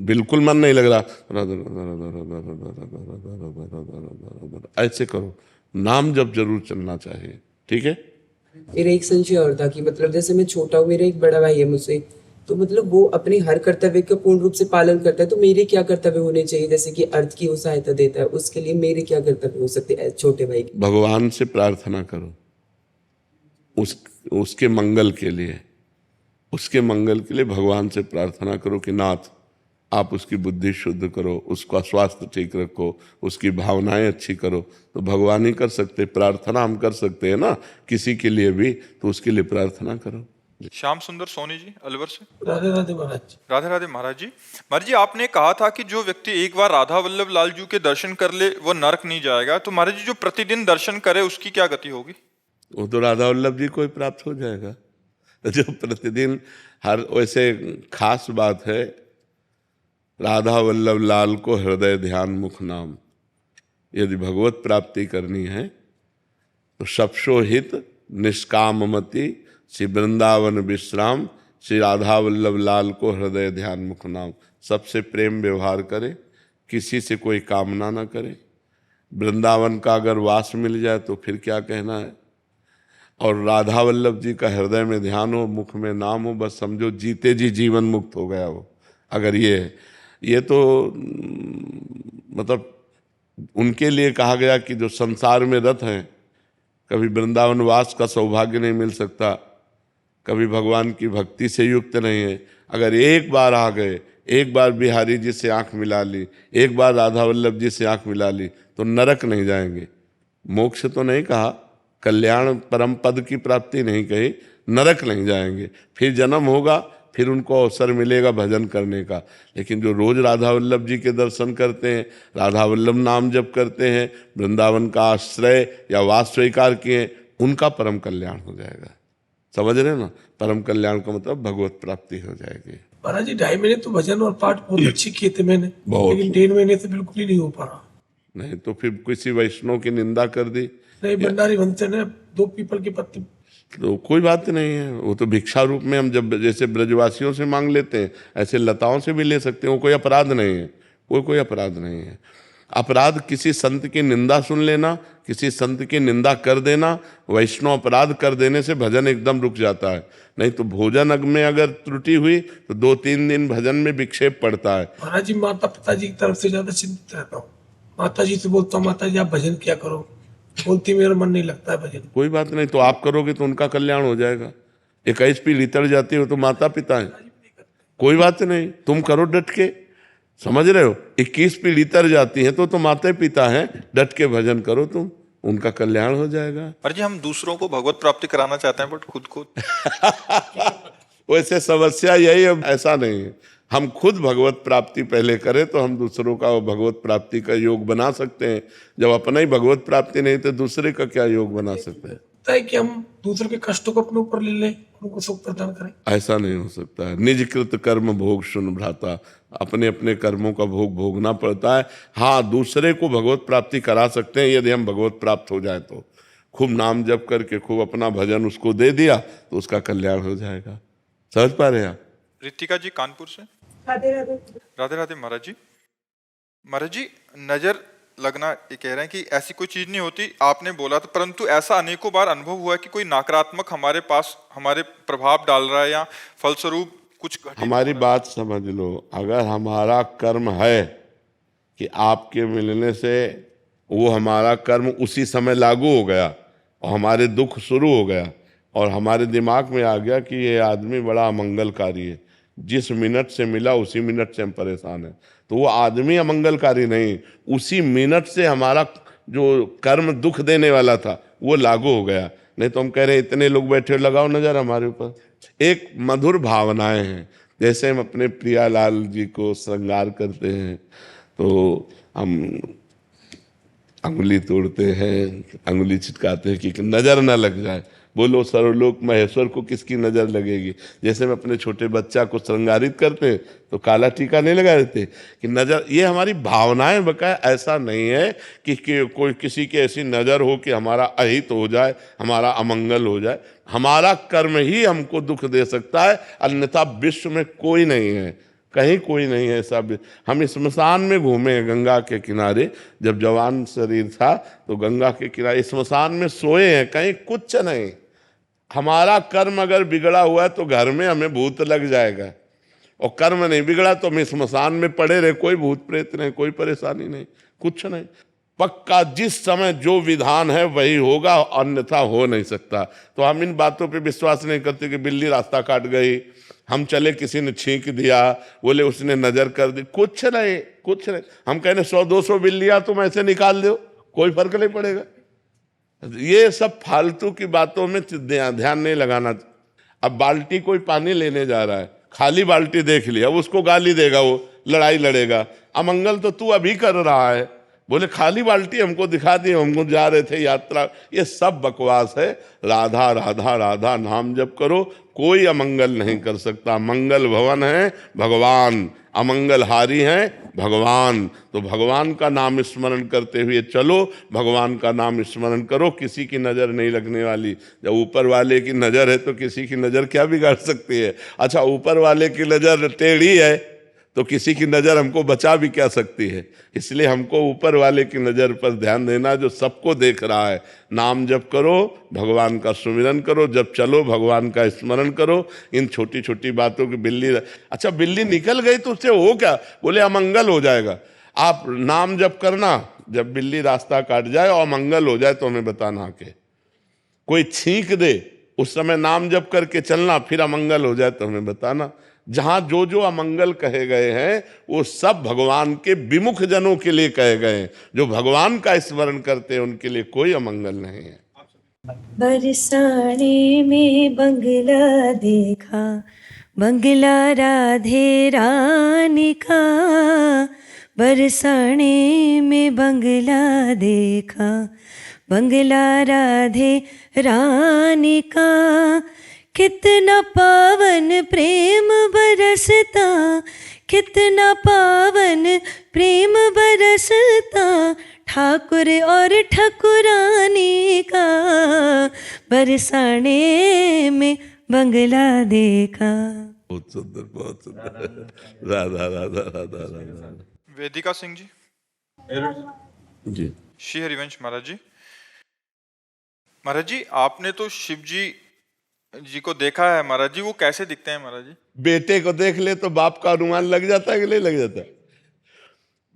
बिल्कुल मन नहीं लग रहा, राधा राधा राधा राधा राधा राधा राधा राधा राधा ऐसे करो, नाम जप जरूर चलना चाहिए। ठीक है।
मेरा एक संशय और था कि मतलब जैसे मैं छोटा हूँ, मेरा एक बड़ा भाई है मुझसे, तो मतलब वो अपने हर कर्तव्य का पूर्ण रूप से पालन करता है, तो मेरे क्या कर्तव्य होने चाहिए? जैसे कि अर्थ की वो सहायता देता है, उसके लिए मेरे क्या कर्तव्य हो सकते हैं छोटे भाई के?
भगवान से प्रार्थना करो, उसके मंगल के लिए, उसके मंगल के लिए भगवान से प्रार्थना करो कि नाथ आप उसकी बुद्धि शुद्ध करो, उसका स्वास्थ्य ठीक रखो, उसकी भावनाएं अच्छी करो। तो भगवान ही कर सकते, प्रार्थना हम कर सकते हैं ना किसी के लिए भी, तो उसके लिए प्रार्थना करो।
श्याम सुंदर सोनी जी अलवर से।
राधे राधे महाराज।
राधे राधे महाराज जी। महाराज जी, आपने कहा था कि जो व्यक्ति एक बार राधा वल्लभ लाल जी के दर्शन कर ले वो नरक नहीं जाएगा, तो महाराज जी जो प्रतिदिन दर्शन करे उसकी क्या गति होगी?
वो तो राधा वल्लभ जी को ही प्राप्त हो जाएगा। जो प्रतिदिन हर, वैसे खास बात है, राधा वल्लभ लाल को हृदय ध्यान मुख नाम, यदि भगवत प्राप्ति करनी है तो सबसो हित निष्काममति श्री वृंदावन विश्राम, श्री राधा वल्लभ लाल को हृदय ध्यान मुख नाम। सबसे प्रेम व्यवहार करे, किसी से कोई कामना ना करे। वृंदावन का अगर वास मिल जाए तो फिर क्या कहना है। और राधा वल्लभ जी का हृदय में ध्यान हो, मुख में नाम हो, बस समझो जीते जी जीवन मुक्त हो गया वो। अगर ये तो मतलब उनके लिए कहा गया कि जो संसार में रत हैं, कभी वृंदावन वास का सौभाग्य नहीं मिल सकता, कभी भगवान की भक्ति से युक्त नहीं है, अगर एक बार आ गए, एक बार बिहारी जी से आंख मिला ली, एक बार राधा वल्लभ जी से आंख मिला ली, तो नरक नहीं जाएंगे। मोक्ष तो नहीं कहा, कल्याण परम पद की प्राप्ति नहीं कही, नरक नहीं जाएंगे। फिर जन्म होगा, फिर उनको अवसर मिलेगा भजन करने का। लेकिन जो रोज राधा वल्लभ जी के दर्शन करते हैं, राधा वल्लभ नाम जप करते हैं, वृंदावन का आश्रय या वास स्वीकार किए, उनका परम कल्याण हो जाएगा। समझ रहे ना, परम कल्याण का मतलब भगवत प्राप्ति हो जाएगी।
महाराज जी 2.5 महीने तो भजन और पाठ बहुत अच्छे किए थे मैंने, लेकिन 1.5 महीने से बिल्कुल ही नहीं हो पा रहा।
नहीं तो फिर किसी वैष्णव की निंदा कर दी,
नहीं, भंडारी बनते ने 2 पीपल के पत्ते,
तो कोई बात नहीं है। वो तो भिक्षा रूप में हम जब जैसे ब्रजवासियों से मांग लेते हैं, ऐसे लताओं से भी ले सकते हैं। वो कोई अपराध नहीं है, कोई अपराध नहीं है। अपराध किसी संत की निंदा सुन लेना, किसी संत की निंदा कर देना, वैष्णव अपराध कर देने से भजन एकदम रुक जाता है। नहीं तो भोजन अग में अगर त्रुटि हुई तो 2-3 दिन भजन में विक्षेप पड़ता है।
महाराज जी माता पिताजी की तरफ से ज्यादा चिंतित रहता हूँ। माता जी से बोलता हूँ, माता जी आप भजन क्या करो, बोलती मेरा मन नहीं लगता है भजन।
कोई बात नहीं, तो आप करोगे तो उनका कल्याण हो जाएगा। 21 पी लितर जाती हो तो माता पिता है, कोई बात नहीं, तुम करो डट के। समझ रहे हो, 21 पी लितर जाती है तो माता पिता हैं, डट के भजन करो तुम, उनका कल्याण हो जाएगा।
महाराज जी, हम दूसरों को भगवत प्राप्ति कराना चाहते हैं बट खुद को
वैसे समस्या यही है, ऐसा नहीं है। हम खुद भगवत प्राप्ति पहले करें तो हम दूसरों का भगवत प्राप्ति का योग बना सकते हैं। जब अपना ही भगवत प्राप्ति नहीं तो दूसरे का क्या योग बना सकते हैं?
है कि हम दूसरों के कष्टों को अपने ऊपर ले लें, उनको सुख प्रदान करें।
ऐसा नहीं हो सकता है। निज कृत कर्म भोग सुन भ्राता, अपने अपने कर्मों का भोग भोगना पड़ता है। हाँ, दूसरे को भगवत प्राप्ति करा सकते हैं यदि हम भगवत प्राप्त हो जाए तो। खूब नाम जप करके खूब अपना भजन उसको दे दिया तो उसका कल्याण हो जाएगा। समझ पा रहे आप?
रितिका जी कानपुर से।
राधे राधे।
राधे राधे महाराज जी। महाराज जी, नजर लगना ये कह रहे हैं कि ऐसी कोई चीज नहीं होती, आपने बोला था, परंतु ऐसा अनेकों बार अनुभव हुआ है कि कोई नकारात्मक हमारे पास हमारे प्रभाव डाल रहा है या फलस्वरूप कुछ घटित
हमारी
हो रहा
बात समझ लो, अगर हमारा कर्म है कि आपके मिलने से वो हमारा कर्म उसी समय लागू हो गया और हमारे दुख शुरू हो गया और हमारे दिमाग में आ गया कि ये आदमी बड़ा अमंगलकारी है, जिस मिनट से मिला उसी मिनट से हम परेशान हैं, तो वो आदमी अमंगलकारी नहीं, उसी मिनट से हमारा जो कर्म दुख देने वाला था वो लागू हो गया। नहीं तो हम कह रहे इतने लोग बैठे, लगाओ नजर हमारे ऊपर। एक मधुर भावनाएं हैं, जैसे हम अपने प्रियालाल जी को श्रृंगार करते हैं तो हम अंगुली तोड़ते हैं, अंगुली छिटकाते हैं कि नजर ना लग जाए। बोलो सर्वलोक महेश्वर को किसकी नजर लगेगी। जैसे हम अपने छोटे बच्चा को श्रृंगारित करते हैं तो काला टीका नहीं लगा देते कि नजर, ये हमारी भावनाएं बकाया, ऐसा नहीं है कि कोई किसी की ऐसी नजर हो कि हमारा अहित हो जाए, हमारा अमंगल हो जाए। हमारा कर्म ही हमको दुख दे सकता है, अन्यथा विश्व में कोई नहीं है, कहीं कोई नहीं है ऐसा। हम स्मशान में घूमे गंगा के किनारे, जब जवान शरीर था तो गंगा के किनारे स्मशान में सोए हैं, कहीं कुछ नहीं। हमारा कर्म अगर बिगड़ा हुआ है तो घर में हमें भूत लग जाएगा, और कर्म नहीं बिगड़ा तो हम स्मशान में पड़े रहे, कोई भूत प्रेत नहीं, कोई परेशानी नहीं, कुछ नहीं। पक्का जिस समय जो विधान है वही होगा, अन्यथा हो नहीं सकता। तो हम इन बातों पे विश्वास नहीं करते कि बिल्ली रास्ता काट गई, हम चले किसी ने छींक दिया, बोले उसने नजर कर दी, कुछ नहीं, कुछ नहीं। हम कहने 100-200 बिल्लियां तुम ऐसे निकाल दो, कोई फर्क नहीं पड़ेगा। ये सब फालतू की बातों में ध्यान नहीं लगाना। अब बाल्टी कोई पानी लेने जा रहा है, खाली बाल्टी देख लिया, अब उसको गाली देगा, वो लड़ाई लड़ेगा, अमंगल तो तू अभी कर रहा है। बोले खाली बाल्टी हमको दिखा दी, हमको जा रहे थे यात्रा, ये सब बकवास है। राधा राधा राधा नाम जप करो, कोई अमंगल नहीं कर सकता। मंगल भवन है भगवान, अमंगलहारी हैं भगवान। तो भगवान का नाम स्मरण करते हुए चलो, भगवान का नाम स्मरण करो, किसी की नज़र नहीं लगने वाली। जब ऊपर वाले की नज़र है तो किसी की नज़र क्या बिगाड़ सकती है। अच्छा, ऊपर वाले की नज़र टेढ़ी है तो किसी की नज़र हमको बचा भी क्या सकती है। इसलिए हमको ऊपर वाले की नज़र पर ध्यान देना, जो सबको देख रहा है। नाम जप करो, भगवान का सुमिरन करो, जब चलो भगवान का स्मरण करो। इन छोटी छोटी बातों की बिल्ली, अच्छा बिल्ली निकल गई तो उससे हो क्या, बोले अमंगल हो जाएगा। आप नाम जप करना, जब बिल्ली रास्ता काट जाए और अमंगल हो जाए तो हमें बताना के। कोई छींक दे उस समय नाम जप करके चलना, फिर अमंगल हो जाए तो हमें बताना। जहां जो जो अमंगल कहे गए हैं वो सब भगवान के विमुख जनों के लिए कहे गए हैं। जो भगवान का स्मरण करते हैं उनके लिए कोई अमंगल नहीं है।
बरसाने में बंगला देखा, बंगला राधे रानी का। बरसाने में बंगला देखा, बंगला राधे रानी का। कितना पावन प्रेम बरसता, कितना पावन प्रेम बरसता। ठाकुर और ठाकुरानी का, बरसाने में बंगला देखा।
बहुत सुंदर, बहुत सुंदर। राधा राधा राधा राधा।
वेदिका सिंह जी।
जी,
श्री हरिवंश महाराज जी। महाराज जी, आपने तो शिव जी को देखा है महाराज जी, वो कैसे दिखते हैं महाराज जी?
बेटे को देख ले तो बाप का अनुमान लग जाता है कि नहीं लग जाता?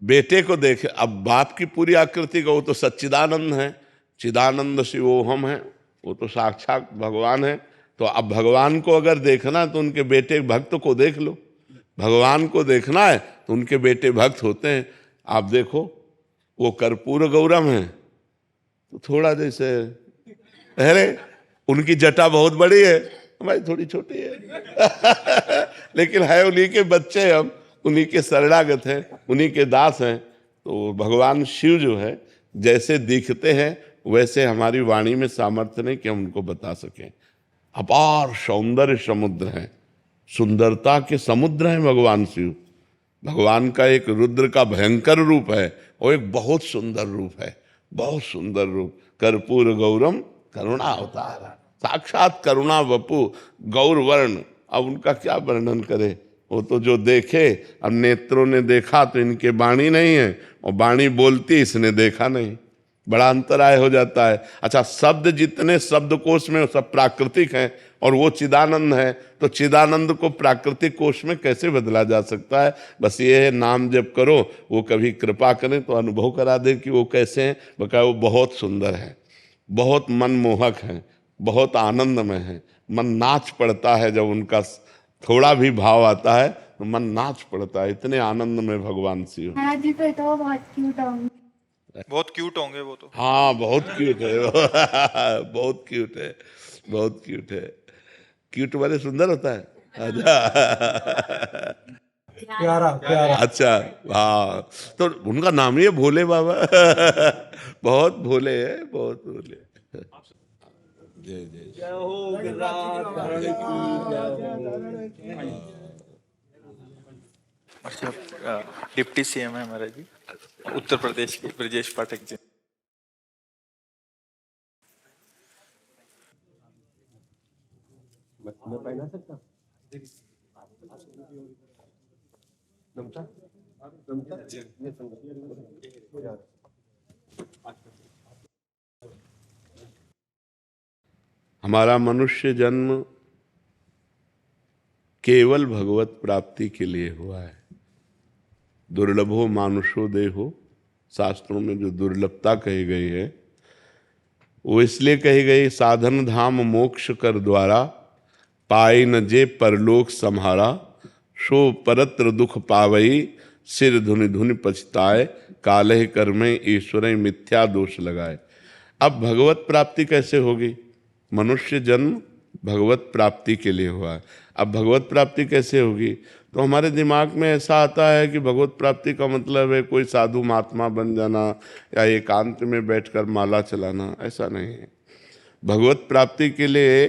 बेटे को देख, अब बाप की पूरी आकृति का, वो तो सच्चिदानंद है, चिदानंद शिवोहम है, वो तो साक्षात भगवान है। तो अब भगवान को अगर देखना है तो उनके बेटे भक्त को देख लो। भगवान को देखना है तो उनके बेटे भक्त होते हैं। आप देखो वो कर्पूर गौरम है तो थोड़ा जैसे, अरे उनकी जटा बहुत बड़ी है, हमारी थोड़ी छोटी है लेकिन है उन्हीं के बच्चे, हम उन्हीं के शरणागत हैं, उन्हीं के दास हैं। तो भगवान शिव जो है जैसे दिखते हैं वैसे हमारी वाणी में सामर्थ्य नहीं कि हम उनको बता सकें। अपार सौंदर्य समुद्र है, सुंदरता के समुद्र हैं भगवान शिव। भगवान का एक रुद्र का भयंकर रूप है और एक बहुत सुंदर रूप है, बहुत सुंदर रूप। कर्पूर गौरम करुणा अवतार, साक्षात करुणा वपु गौर वर्ण। अब उनका क्या वर्णन करे, वो तो जो देखे। अब नेत्रों ने देखा तो इनके वाणी नहीं है, और वाणी बोलती इसने देखा नहीं, बड़ा अंतराय हो जाता है। अच्छा, शब्द जितने शब्दकोश में सब प्राकृतिक हैं और वो चिदानंद है, तो चिदानंद को प्राकृतिक कोष में कैसे बदला जा सकता है? बस ये है, नाम जप करो, वो कभी कृपा करें तो अनुभव करा दे कि वो कैसे हैं। बकाया वो बहुत सुंदर है, बहुत मनमोहक है, बहुत आनंदमय है। मन नाच पड़ता है जब उनका थोड़ा भी भाव आता है तो मन नाच पड़ता है, इतने आनंद में भगवान शिव।
बहुत क्यूट होंगे वो तो।
हाँ बहुत क्यूट है बहुत क्यूट है, बहुत क्यूट है। क्यूट वाले सुंदर होता है।
प्यारा प्यारा।
अच्छा, हाँ, तो उनका नाम ही है भोले बाबा। बहुत भोले है, बहुत भोले। जय जय
अच्छा, डिप्टी सीएम है हमारा जी उत्तर प्रदेश के, ब्रजेश पाठक जी।
हमारा मनुष्य जन्म केवल भगवत प्राप्ति के लिए हुआ है। दुर्लभो मानुषो देहो, शास्त्रों में जो दुर्लभता कही गई है वो इसलिए कही गई, साधन धाम मोक्ष कर द्वारा, पाई न जे परलोक सम्हारा, सो परत्र दुख पावई, सिर धुनि धुनि पछताए, कालह कर्मे ईश्वर मिथ्या दोष लगाए। अब भगवत प्राप्ति कैसे होगी? मनुष्य जन्म भगवत प्राप्ति के लिए हुआ है। अब भगवत प्राप्ति कैसे होगी? तो हमारे दिमाग में ऐसा आता है कि भगवत प्राप्ति का मतलब है कोई साधु महात्मा बन जाना या एकांत में बैठकर माला चलाना। ऐसा नहीं है। भगवत प्राप्ति के लिए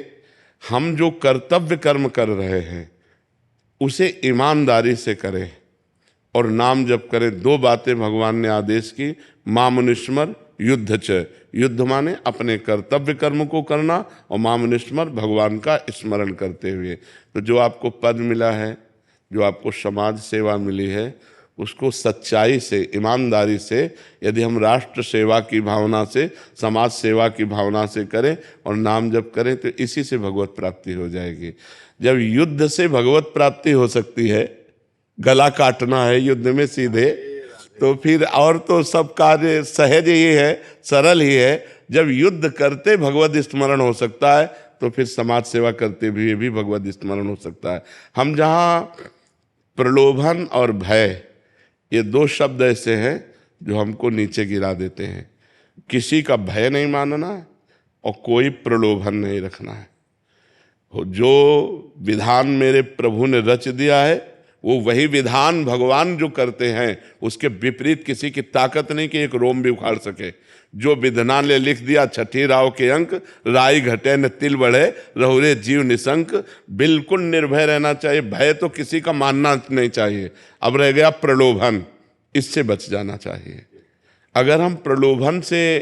हम जो कर्तव्य कर्म कर रहे हैं उसे ईमानदारी से करें और नाम जप करें। दो बातें भगवान ने आदेश की, मामुनिस्मर युद्ध च। युद्ध माने अपने कर्तव्य कर्म को करना और मामुनिस्मर भगवान का स्मरण करते हुए। तो जो आपको पद मिला है, जो आपको समाज सेवा मिली है, उसको सच्चाई से, ईमानदारी से, यदि हम राष्ट्र सेवा की भावना से, समाज सेवा की भावना से करें और नाम जप करें तो इसी से भगवत प्राप्ति हो जाएगी। जब युद्ध से भगवत प्राप्ति हो सकती है, गला काटना है युद्ध में सीधे, तो फिर और तो सब कार्य सहज ही है, सरल ही है। जब युद्ध करते भगवत स्मरण हो सकता है तो फिर समाज सेवा करते हुए भी भगवत स्मरण हो सकता है। हम जहाँ प्रलोभन और भय, ये दो शब्द ऐसे हैं जो हमको नीचे गिरा देते हैं। किसी का भय नहीं मानना है और कोई प्रलोभन नहीं रखना है। जो विधान मेरे प्रभु ने रच दिया है वो वही विधान भगवान जो करते हैं, उसके विपरीत किसी की ताकत नहीं कि एक रोम भी उखाड़ सके। जो विधना ने लिख दिया छठी राव के अंक, राई घटे न तिल बढ़े, रहुरे जीव निशंक। बिल्कुल निर्भय रहना चाहिए, भय तो किसी का मानना नहीं चाहिए। अब रह गया प्रलोभन, इससे बच जाना चाहिए। अगर हम प्रलोभन से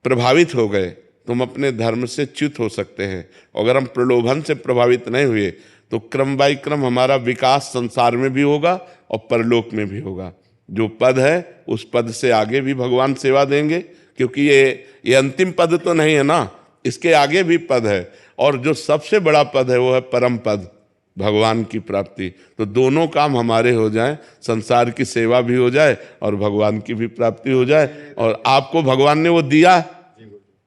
प्रभावित हो गए तो हम अपने धर्म से च्युत हो सकते हैं। अगर हम प्रलोभन से प्रभावित नहीं हुए तो क्रम बाई क्रम हमारा विकास संसार में भी होगा और परलोक में भी होगा। जो पद है उस पद से आगे भी भगवान सेवा देंगे, क्योंकि ये अंतिम पद तो नहीं है ना, इसके आगे भी पद है। और जो सबसे बड़ा पद है वो है परम पद, भगवान की प्राप्ति। तो दोनों काम हमारे हो जाएं, संसार की सेवा भी हो जाए और भगवान की भी प्राप्ति हो जाए। और आपको भगवान ने वो दिया,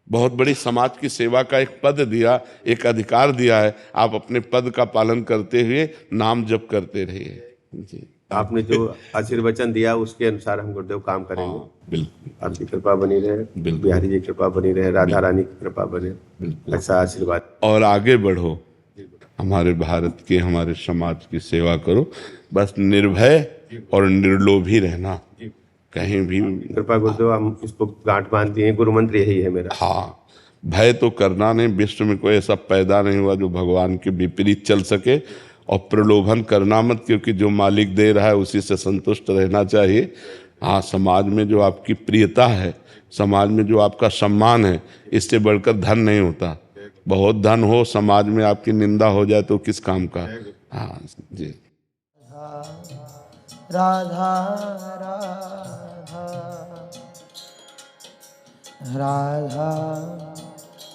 बहुत बड़ी समाज की सेवा का एक पद दिया, एक अधिकार दिया है। आप अपने पद का पालन करते हुए नाम जप करते रहिए। जी,
आपने जो आशीर्वचन दिया उसके अनुसार हम गुरुदेव काम करेंगे।
बिल्कुल,
आपकी कृपा बनी रहे,
बिल्कुल,
बिहारी जी की कृपा बनी रहे, राधा रानी की कृपा बने, ऐसा आशीर्वाद।
और आगे बढ़ो, हमारे भारत की, हमारे समाज की सेवा करो। बस निर्भय और निर्लोभी रहना, कहीं भी।
कृपा गुरुदेव, हम इसको गांठ बांध दिए, गुरु मंत्र यही है मेरा।
हाँ, भय तो करना नहीं। विश्व में कोई ऐसा पैदा नहीं हुआ जो भगवान के विपरीत चल सके। और प्रलोभन करना मत, क्योंकि जो मालिक दे रहा है उसी से संतुष्ट रहना चाहिए। हाँ, समाज में जो आपकी प्रियता है, समाज में जो आपका सम्मान है, इससे बढ़कर धन नहीं होता। बहुत धन हो, समाज में आपकी निंदा हो जाए तो किस काम का। हाँ जी।
राधा राधा राधा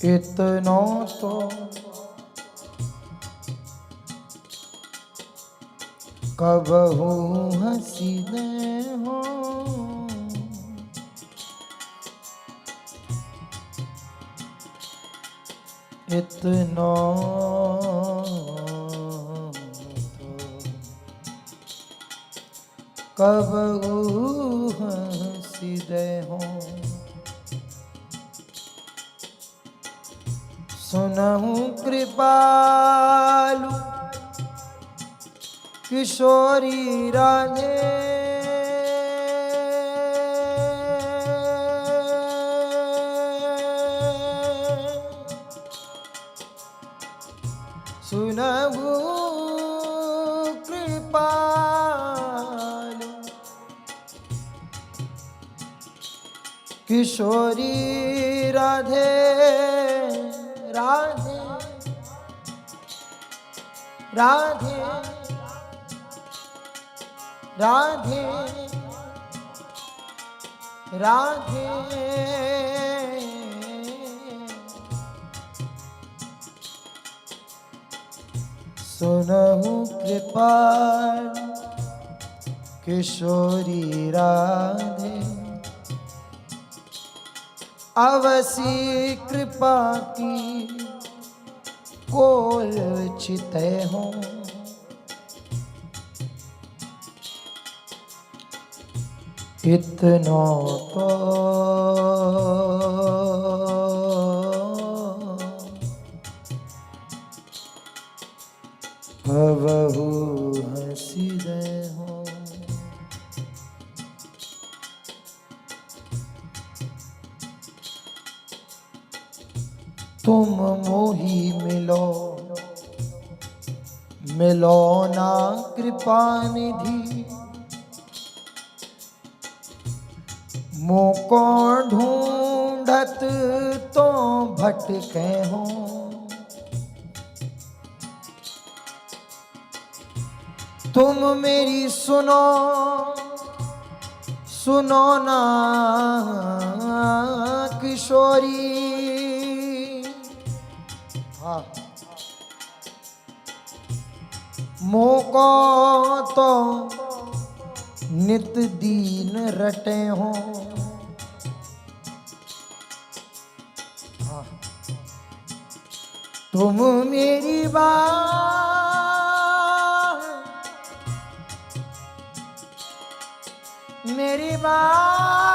इतनो तो कबहू हसीने हो, इतना कबहू हसीने हो। सुनहु कृपालु किशोरी राधे, सुनहु कृपालु किशोरी राधे, राधे राधे राधे राधे। सुनहु कृपाल किशोरी राधे, अवसी कृपा की कोल चिते हो। इतना तो कबहू हसीने हो। तुम मोही मिलो, मिलो ना कृपा निधि, मोको ढूंढत तो भटके हो। तुम मेरी सुनो, सुनो ना किशोरी, हाँ मोको तो नित दीन रटे हो। हाँ तुम मेरी बात, मेरी बात,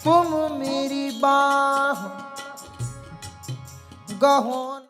तुम मेरी बात गहो।